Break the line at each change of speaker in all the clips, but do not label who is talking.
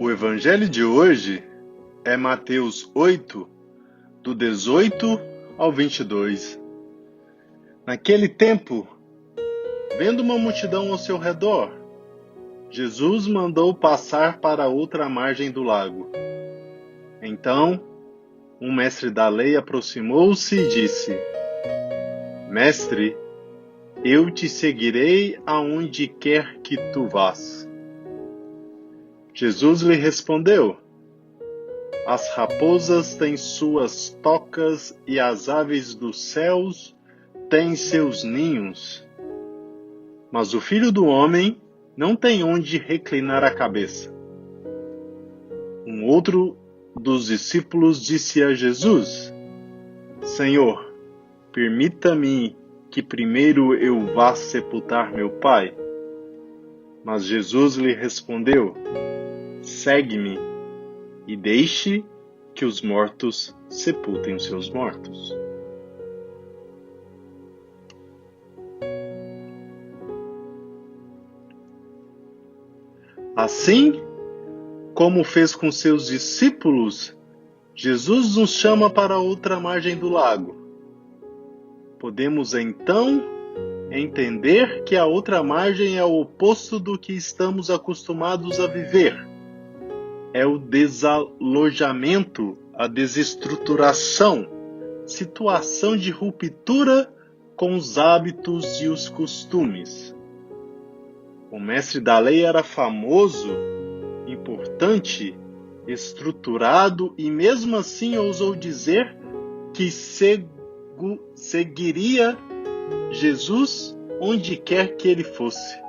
O evangelho de hoje é Mateus 8, do 18 ao 22. Naquele tempo, vendo uma multidão ao seu redor, Jesus mandou passar para outra margem do lago. Então, um mestre da lei aproximou-se e disse: Mestre, eu te seguirei aonde quer que tu vás. Jesus lhe respondeu: As raposas têm suas tocas e as aves dos céus têm seus ninhos, mas o Filho do Homem não tem onde reclinar a cabeça. Um outro dos discípulos disse a Jesus: Senhor, permita-me que primeiro eu vá sepultar meu pai. Mas Jesus lhe respondeu: Segue-me e deixe que os mortos sepultem os seus mortos. Assim como fez com seus discípulos, Jesus nos chama para outra margem do lago. Podemos então entender que a outra margem é o oposto do que estamos acostumados a viver. É o desalojamento, a desestruturação, situação de ruptura com os hábitos e os costumes. O mestre da lei era famoso, importante, estruturado e mesmo assim ousou dizer que seguiria Jesus onde quer que ele fosse.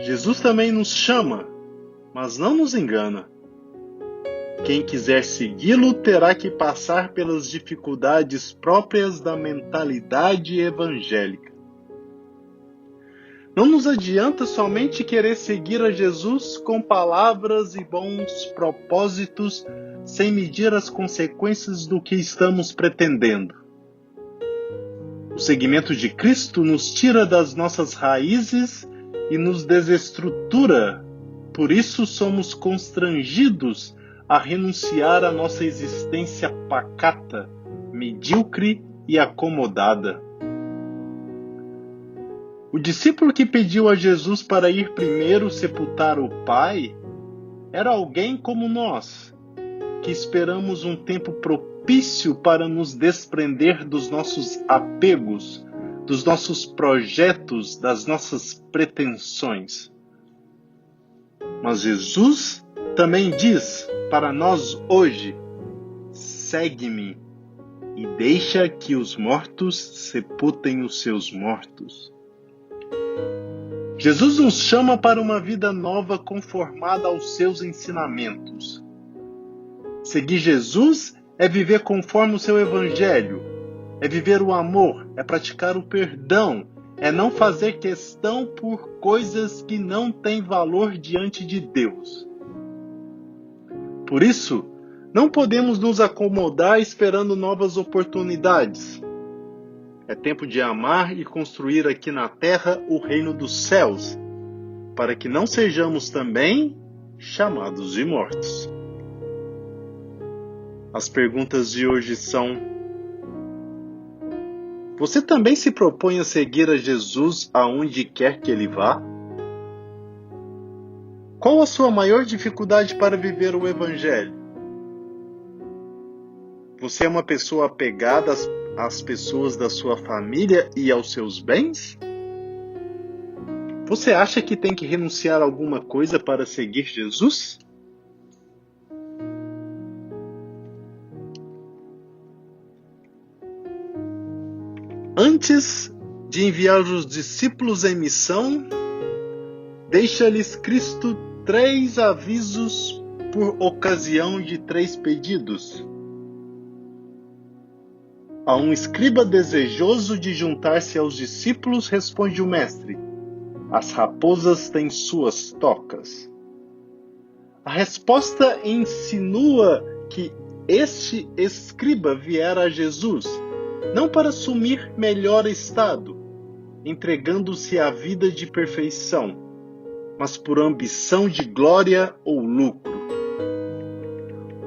Jesus também nos chama, mas não nos engana. Quem quiser segui-lo terá que passar pelas dificuldades próprias da mentalidade evangélica. Não nos adianta somente querer seguir a Jesus com palavras e bons propósitos, sem medir as consequências do que estamos pretendendo. O seguimento de Cristo nos tira das nossas raízes e nos desestrutura. Por isso somos constrangidos a renunciar à nossa existência pacata, medíocre e acomodada. O discípulo que pediu a Jesus para ir primeiro sepultar o Pai era alguém como nós, que esperamos um tempo propício para nos desprender dos nossos apegos, dos nossos projetos, das nossas pretensões. Mas Jesus também diz para nós hoje: segue-me e deixa que os mortos sepultem os seus mortos. Jesus nos chama para uma vida nova conformada aos seus ensinamentos. Seguir Jesus é viver conforme o seu evangelho, é viver o amor, é praticar o perdão, é não fazer questão por coisas que não têm valor diante de Deus. Por isso, não podemos nos acomodar esperando novas oportunidades. É tempo de amar e construir aqui na terra o reino dos céus, para que não sejamos também chamados de mortos. As perguntas de hoje são: você também se propõe a seguir a Jesus aonde quer que ele vá? Qual a sua maior dificuldade para viver o Evangelho? Você é uma pessoa apegada às pessoas da sua família e aos seus bens? Você acha que tem que renunciar a alguma coisa para seguir Jesus? Antes de enviar os discípulos em missão, deixa-lhes Cristo 3 avisos por ocasião de 3 pedidos. A um escriba desejoso de juntar-se aos discípulos, responde o mestre: as raposas têm suas tocas. A resposta insinua que este escriba viera a Jesus, não para assumir melhor estado, entregando-se à vida de perfeição, mas por ambição de glória ou lucro.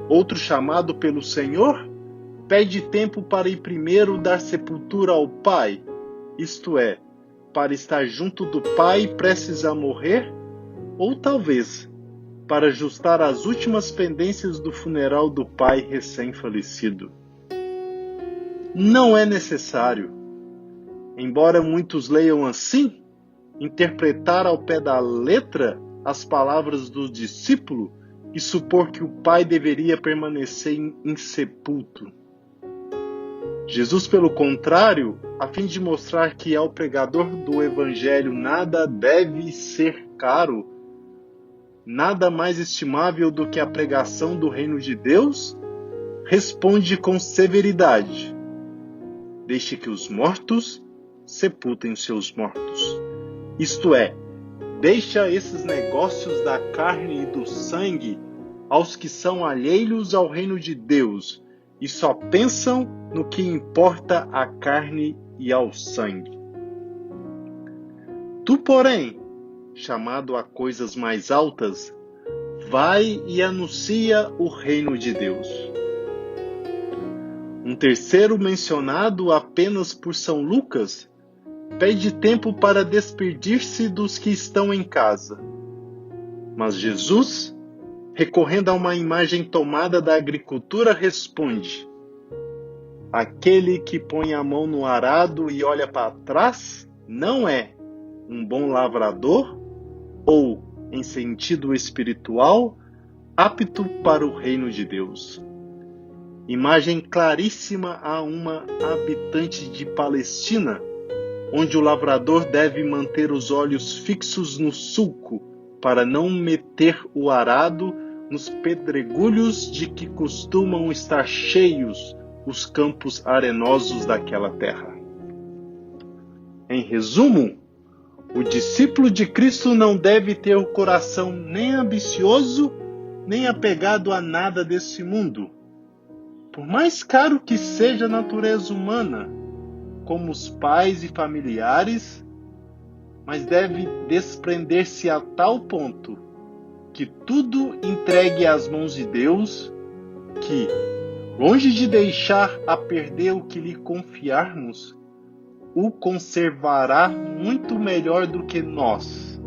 Outro chamado pelo Senhor pede tempo para ir primeiro dar sepultura ao pai, isto é, para estar junto do pai prestes a morrer, ou talvez para ajustar as últimas pendências do funeral do pai recém-falecido. Não é necessário, embora muitos leiam assim, interpretar ao pé da letra as palavras do discípulo e supor que o pai deveria permanecer insepulto. Jesus, pelo contrário, a fim de mostrar que ao pregador do Evangelho nada deve ser caro, nada mais estimável do que a pregação do reino de Deus, responde com severidade: deixe que os mortos sepultem seus mortos. Isto é, deixa esses negócios da carne e do sangue aos que são alheios ao reino de Deus e só pensam no que importa à carne e ao sangue. Tu, porém, chamado a coisas mais altas, vai e anuncia o reino de Deus. Um terceiro mencionado apenas por São Lucas pede tempo para despedir-se dos que estão em casa. Mas Jesus, recorrendo a uma imagem tomada da agricultura, responde: aquele que põe a mão no arado e olha para trás não é um bom lavrador ou, em sentido espiritual, apto para o reino de Deus. Imagem claríssima a uma habitante de Palestina, onde o lavrador deve manter os olhos fixos no sulco para não meter o arado nos pedregulhos de que costumam estar cheios os campos arenosos daquela terra. Em resumo, o discípulo de Cristo não deve ter o coração nem ambicioso, nem apegado a nada desse mundo. Por mais caro que seja a natureza humana, como os pais e familiares, mas deve desprender-se a tal ponto que tudo entregue às mãos de Deus, que, longe de deixar a perder o que lhe confiarmos, o conservará muito melhor do que nós,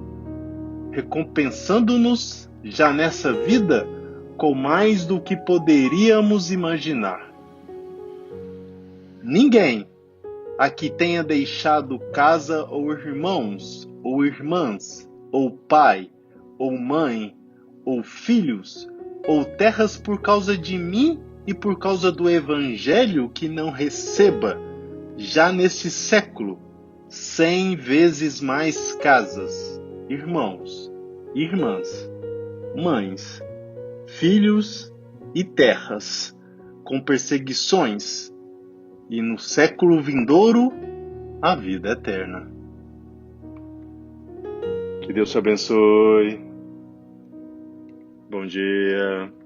recompensando-nos já nessa vida com mais do que poderíamos imaginar. Ninguém aqui tenha deixado casa ou irmãos, ou irmãs, ou pai, ou mãe, ou filhos, ou terras por causa de mim e por causa do Evangelho que não receba, já neste século, 100 vezes mais casas, irmãos, irmãs, mães, filhos e terras, com perseguições, e no século vindouro, a vida eterna. Que Deus te abençoe. Bom dia.